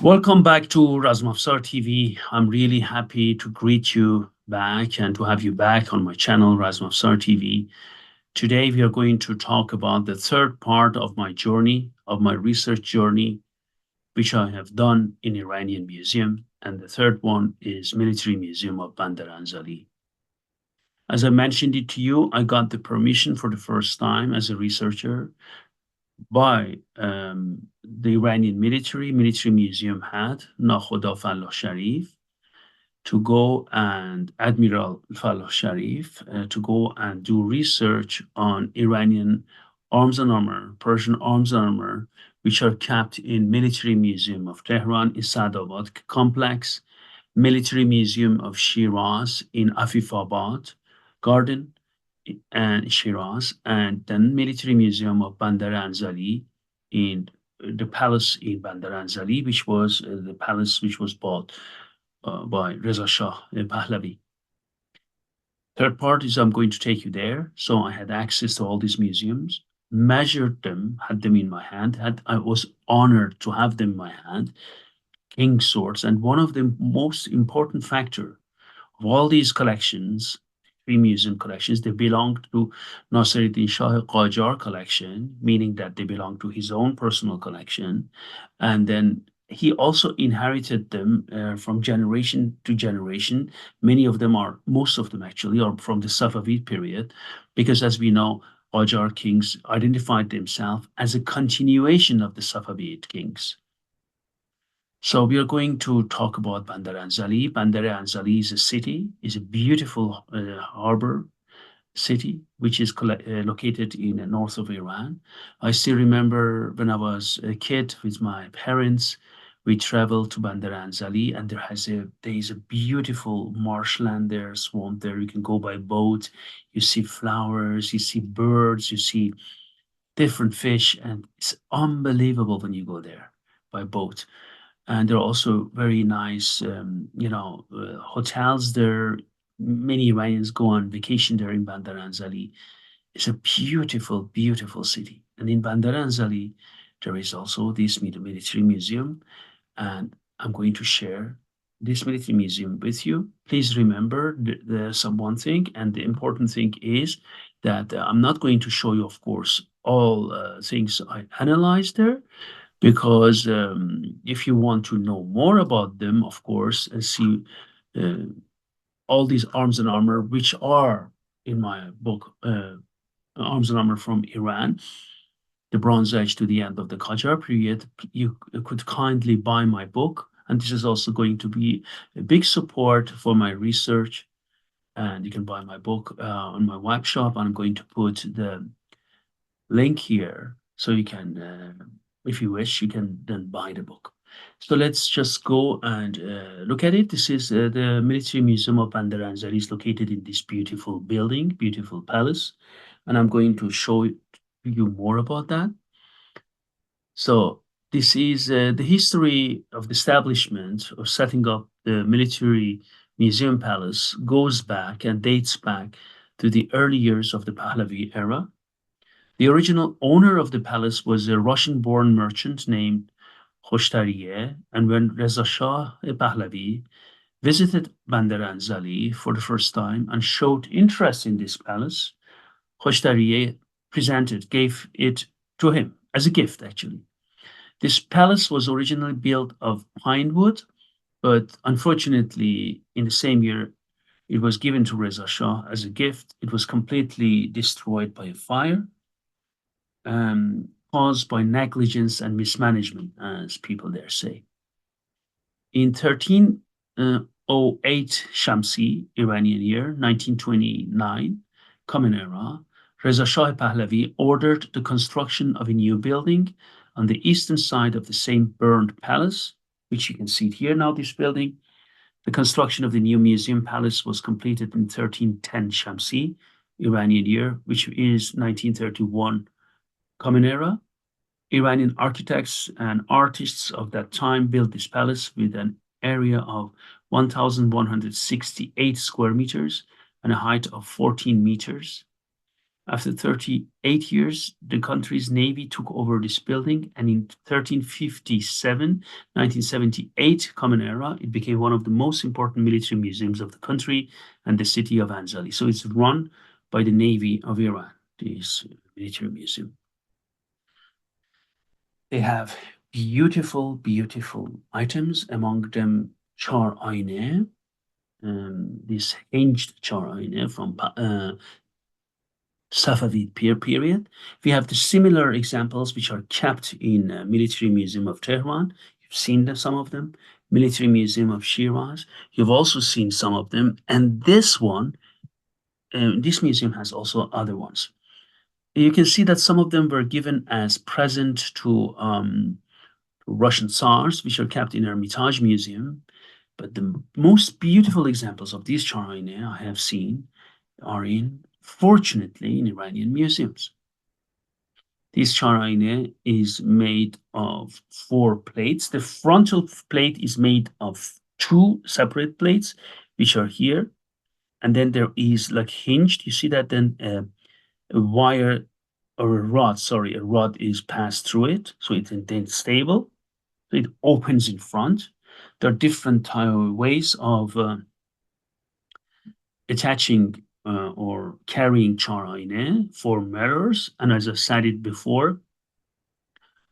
Welcome back to Razmafzar TV. I'm really happy to greet you back and to have you back on my channel, Razmafzar TV. Today, we are going to talk about the third part of my journey, of my research journey, which I have done in Iranian Museum. And the third one is Military Museum of Bandar Anzali. As I mentioned it to you, I got the permission for the first time as a researcher by the Iranian military museum head, Nakhoda Fallah Sharif, to go and Admiral Fallah Sharif, to go and do research on Iranian arms and armor, Persian arms and armor, which are kept in Military Museum of Tehran in Sadabad complex, Military Museum of Shiraz in Afifabad Garden, and Shiraz, and then Military Museum of Bandar Anzali in the palace in Bandar Anzali, which was the palace which was bought by Reza Shah Pahlavi. Third part is I'm going to take you there. So I had access to all these museums, measured them, had them in my hand. I was honored to have them in my hand, king swords. And one of the most important factor of all these collections, three museum collections, they belong to Nasiruddin Shah Qajar collection, meaning that they belong to his own personal collection. And then he also inherited them from generation to generation. Most of them actually, are from the Safavid period, because as we know, Qajar kings identified themselves as a continuation of the Safavid kings. So we are going to talk about Bandar Anzali. Bandar Anzali is a city, is a beautiful harbor city, which is located in the north of Iran. I still remember when I was a kid with my parents, we traveled to Bandar Anzali, and there is a beautiful marshland there, swamp there. You can go by boat, you see flowers, you see birds, you see different fish, and it's unbelievable when you go there by boat. And there are also very nice, hotels there. Many Iranians go on vacation there in Bandar Anzali. It's a beautiful, beautiful city. And in Bandar Anzali, there is also this military museum, and I'm going to share this military museum with you. Please remember there's one thing, and the important thing is that I'm not going to show you, of course, all things I analyzed there, because if you want to know more about them, of course, and see all these arms and armor, which are in my book, Arms and Armor from Iran, the Bronze Age to the end of the Qajar period, you could kindly buy my book. And this is also going to be a big support for my research. And you can buy my book on my web shop. I'm going to put the link here so you can, if you wish, you can then buy the book. So let's just go and look at it. This is the Military Museum of Bandar Anzali. Is located in this beautiful building, beautiful palace. And I'm going to show you more about that. So this is the history of the establishment of setting up the Military Museum Palace goes back and dates back to the early years of the Pahlavi era. The original owner of the palace was a Russian-born merchant named Khoshtarieh, and when Reza Shah Pahlavi visited Bandar Anzali for the first time and showed interest in this palace, Khoshtarieh gave it to him as a gift, actually. This palace was originally built of pine wood, but unfortunately, in the same year, It was given to Reza Shah as a gift. It was completely destroyed by a fire caused by negligence and mismanagement, as people there say. In 1308 Shamsi, Iranian year, 1929, Common Era, Reza Shah Pahlavi ordered the construction of a new building on the eastern side of the same burned palace, which you can see here now, this building. The construction of the new museum palace was completed in 1310 Shamsi, Iranian year, which is 1931 Common Era. Iranian architects and artists of that time built this palace with an area of 1,168 square meters and a height of 14 meters. After 38 years, the country's navy took over this building, and in 1357, 1978 Common Era, it became one of the most important military museums of the country and the city of Anzali. So it's run by the Navy of Iran, this military museum. They have beautiful, beautiful items, among them char ayne, this hinged char ayne from Safavid period. We have the similar examples which are kept in Military Museum of Tehran. You've seen some of them. Military Museum of Shiraz. You've also seen some of them. And this one, this museum has also other ones. You can see that some of them were given as present to Russian Tsars, which are kept in Hermitage Museum. But the most beautiful examples of these charaine I have seen are fortunately, in Iranian museums. This charaine is made of 4 plates. The frontal plate is made of 2 separate plates, which are here. And then there is like hinged. You see that then a wire or a rod is passed through it. So it's then stable. So it opens in front. There are different ways of attaching or carrying char ayne for mirrors. And as I said it before,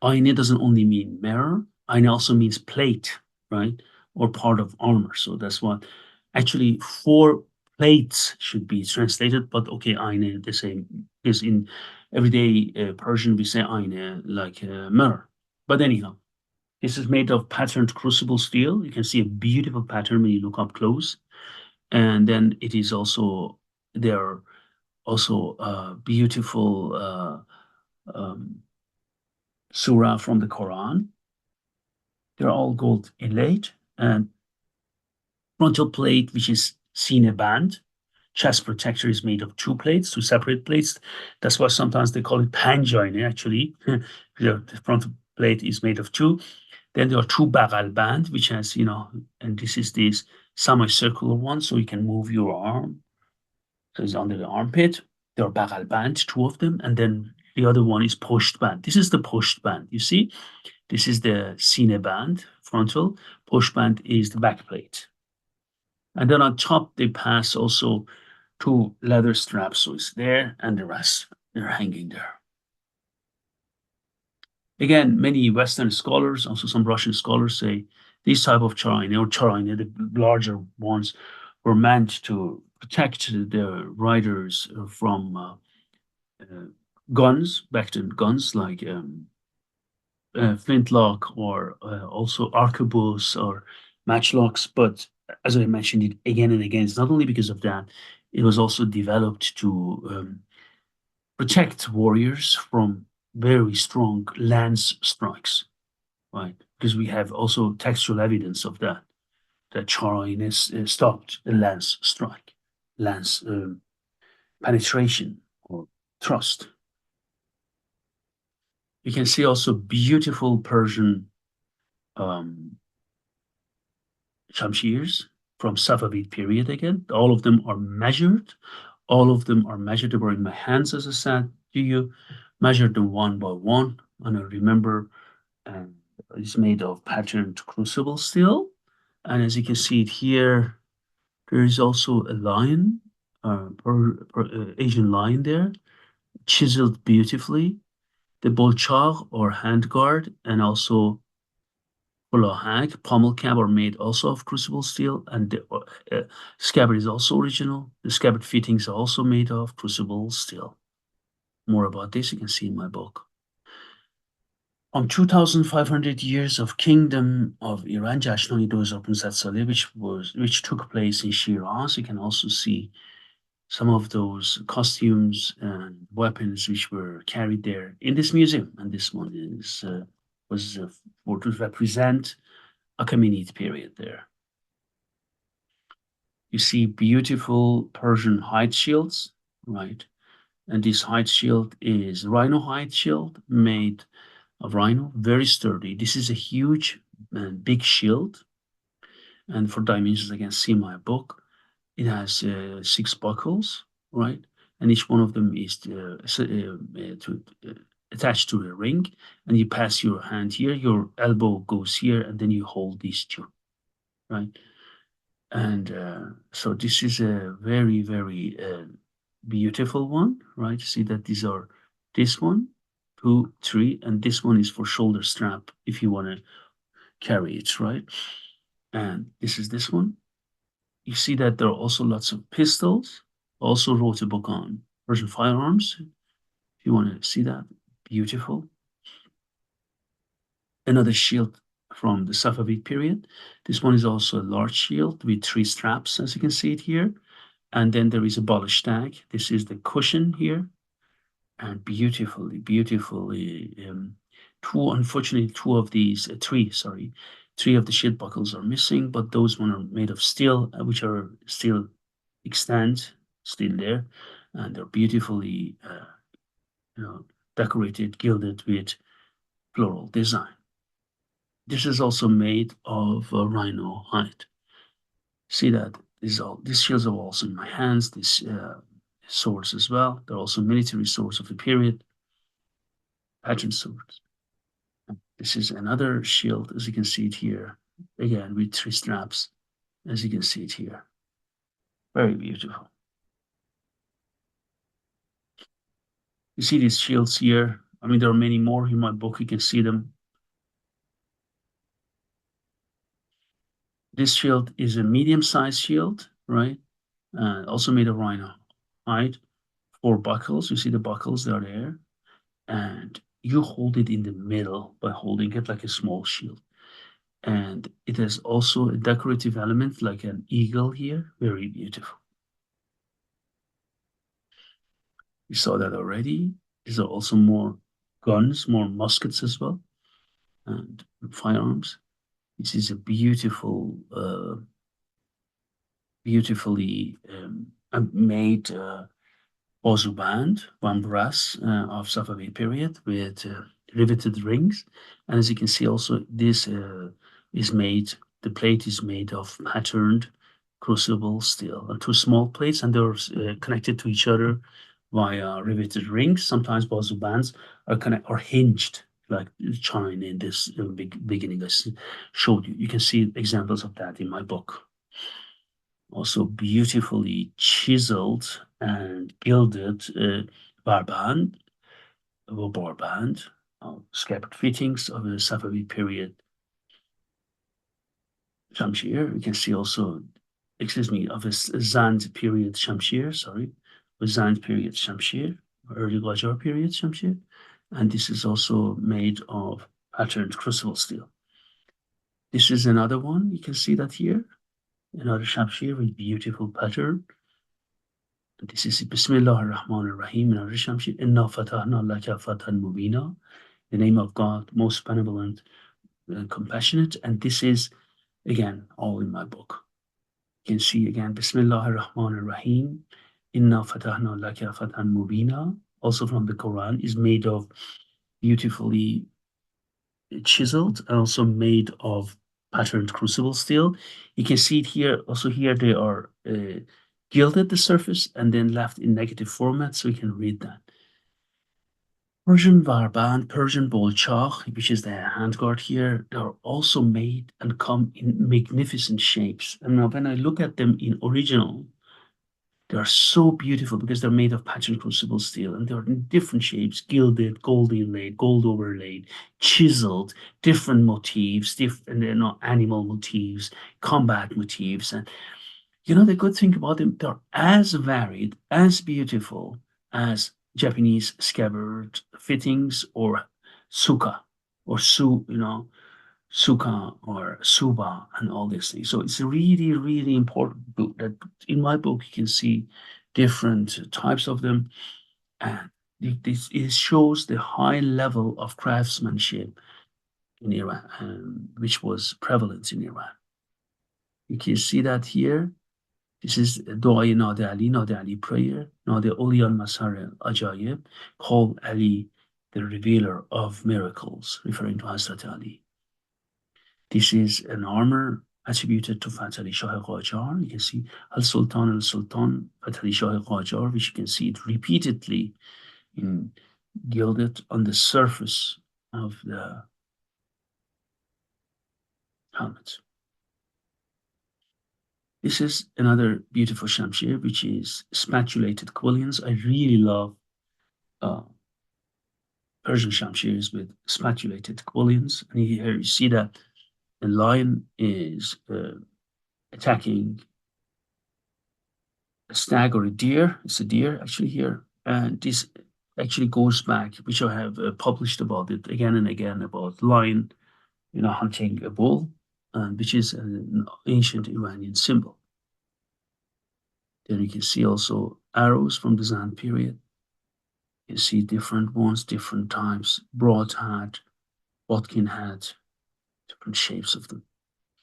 ayne doesn't only mean mirror, ayne also means plate, right? Or part of armor. So that's what actually 4 plates should be translated, but okay, ayne, the same is in everyday Persian, we say ayne like a mirror. But anyhow, this is made of patterned crucible steel. You can see a beautiful pattern when you look up close. And then it is also, there are also beautiful surah from the Quran. They're all gold inlaid, and frontal plate, which is seen band. Chest protector is made of 2 plates, 2 separate plates. That's why sometimes they call it panjoine, actually. The frontal plate is made of 2. Then there are 2 bagal band, which has, and this is this semicircular one, so you can move your arm. So it's under the armpit. There are bagal band, 2 of them, and then the other one is pushed band. This is the pushed band. You see, this is the sine band, frontal. Push band is the back plate. And then on top, they pass also 2 leather straps. So it's there, and the rest, they're hanging there. Again, many Western scholars, also some Russian scholars, say these type of charaine or charaine, the larger ones, were meant to protect the riders from guns, back then guns like flintlock or also arquebus or matchlocks. But as I mentioned it again and again, it's not only because of that, it was also developed to protect warriors from very strong lance strikes, right? Because we have also textual evidence of that charaine stopped a lance strike, lance penetration or thrust. You can see also beautiful Persian shamshirs from Safavid period again. All of them are measured. All of them are measured. They were in my hands, as I said to you. Measured them one by one. And I remember it's made of patterned crucible steel. And as you can see it here, there is also a lion, Asian lion there, chiseled beautifully. The bolchar or handguard, and also Polohag, pommel cap are made also of crucible steel, and the scabbard is also original. The scabbard fittings are also made of crucible steel. More about this you can see in my book. On 2,500 years of kingdom of Iran, Jashnoi Doza Punsatzaleh, which took place in Shiraz, you can also see some of those costumes and weapons which were carried there in this museum. And this one was for to represent Achaemenid period there. You see beautiful Persian hide shields, right? And this hide shield is rhino hide shield made of rhino, very sturdy. This is a huge and big shield. And for dimensions, I can see my book. It has 6 buckles, right? And each one of them is attached to a ring. And you pass your hand here, your elbow goes here, and then you hold these two, right? And so this is a very, very beautiful one, right? See that these are this one, 2, 3, and this one is for shoulder strap if you want to carry it, right? And this is this one. You see that there are also lots of pistols. Also wrote a book on Persian firearms. If you want to see that, beautiful. Another shield from the Safavid period. This one is also a large shield with 3 straps, as you can see it here. And then there is a balish tag. This is the cushion here. And beautifully, unfortunately, 2 of these, 3, sorry, 3 of the shield buckles are missing, but those one are made of steel, which are still extant, still there. And they're beautifully, decorated, gilded with floral design. This is also made of rhino hide. See that these shields are also in my hands. These swords as well. They're also military swords of the period, pattern swords. This is another shield, as you can see it here, again with 3 straps, as you can see it here. Very beautiful. You see these shields here. I mean, there are many more in my book. You can see them. This shield is a medium-sized shield, right? Also made of rhino hide. 4 buckles. You see the buckles, they are there. And you hold it in the middle by holding it like a small shield. And it has also a decorative element like an eagle here. Very beautiful. We saw that already. These are also more guns, more muskets as well, and firearms. This is a beautiful, beautifully made Bozu band, one brass of Safavid period with riveted rings. And as you can see also, this is made, the plate is made of patterned crucible steel. And 2 small plates, and they're connected to each other via riveted rings. Sometimes Bozu bands are hinged, like chine in this beginning I showed you. You can see examples of that in my book. Also beautifully chiseled and gilded barband, scabbard fittings of the Safavid period shamshir. You can see also, of a Zand period shamshir, a Zand period shamshir, early Qajar period shamshir. And this is also made of patterned crucible steel. This is another one. You can see that here. Another shamshir with beautiful pattern. This is Bismillah ar-Rahman ar-Rahim, Inna fatahna laka fatan mubina, the name of God, most benevolent and compassionate. And this is, again, all in my book. You can see again, Bismillah ar-Rahman ar-Rahim, Inna fatahna laka fatan mubina, also from the Quran, is made of beautifully chiseled and also made of patterned crucible steel. You can see it here. Also here they are gilded the surface and then left in negative format, so you can read that. Persian varband, Persian bolchak, which is the handguard here, they are also made and come in magnificent shapes. And now when I look at them in original, They are so beautiful because they're made of patterned crucible steel and they're in different shapes, gilded, gold inlaid, gold overlaid, chiseled, different motifs, different animal motifs, combat motifs. And the good thing about them, they're as varied, as beautiful as Japanese scabbard fittings or suka or suka or suba and all these things. So it's a really, really important book that in my book you can see different types of them. And it shows the high level of craftsmanship in Iran, which was prevalent in Iran. You can see that here. This is Du'ai Nadi Ali prayer, Nadi Uli al Masar al Ajayib, called Ali the revealer of miracles, referring to Hazrat Ali. This is an armor attributed to Fath Ali Shah Qajar. You can see Al Sultan Fath Ali Shah Qajar, which you can see it repeatedly in gilded on the surface of the helmet. This is another beautiful shamshir, which is spatulated quillions. I really love uh, Persian shamshirs with spatulated quillions. And here you see that the lion is attacking a stag or a deer. It's a deer actually here. And this actually goes back, which I have published about it again and again, about lion, hunting a bull, which is an ancient Iranian symbol. Then you can see also arrows from the Zand period. You see different ones, different types, broad hat, bodkin hat, different shapes of them.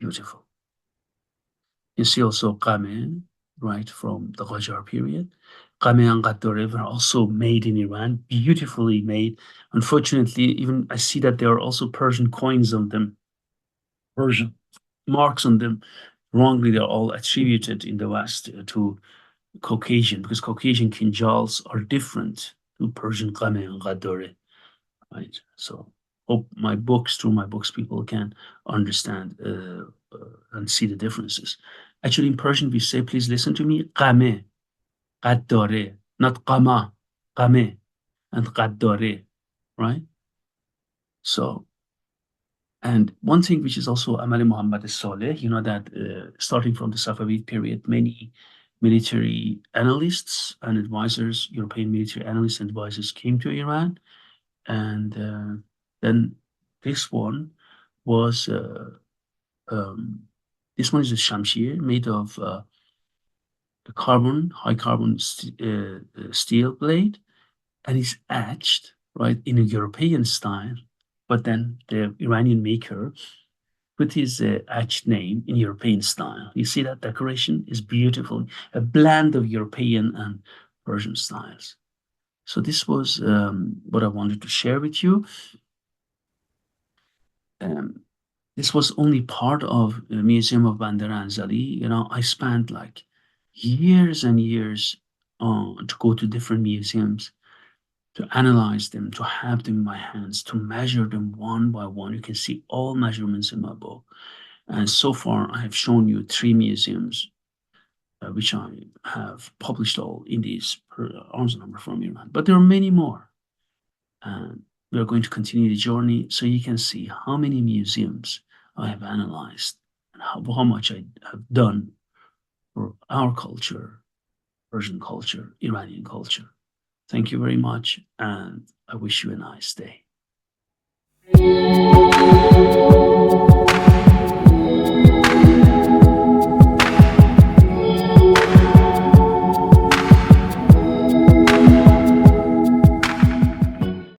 Beautiful. You see also qame, right, from the Qajar period. Qame and Qaddore were also made in Iran, beautifully made. Unfortunately, even I see that there are also Persian coins on them, Persian marks on them. Wrongly, they're all attributed in the West to Caucasian, because Caucasian kinjals are different to Persian qame and Qaddore, right? So hope through my books, people can understand and see the differences. Actually, in Persian, we say, please listen to me, qame, qaddare, not qama, qame, and qaddare, right? So, and one thing which is also Amal Muhammad Saleh, that starting from the Safavid period, many military analysts and advisors, European military analysts and advisors came to Iran. And then this one was, this one is a shamshir made of a high carbon steel blade, and is etched, right, in a European style. But then the Iranian maker put his etched name in European style. You see that decoration is beautiful, a blend of European and Persian styles. So this was what I wanted to share with you. This was only part of the Museum of Bandar Anzali. I spent like years and years to go to different museums, to analyze them, to have them in my hands, to measure them one by one. You can see all measurements in my book. And so far, I have shown you 3 museums, which I have published all in these arms number from Iran. But there are many more. And we are going to continue the journey so you can see how many museums I have analyzed and how much I have done for our culture, Persian culture, Iranian culture. Thank you very much, and I wish you a nice day.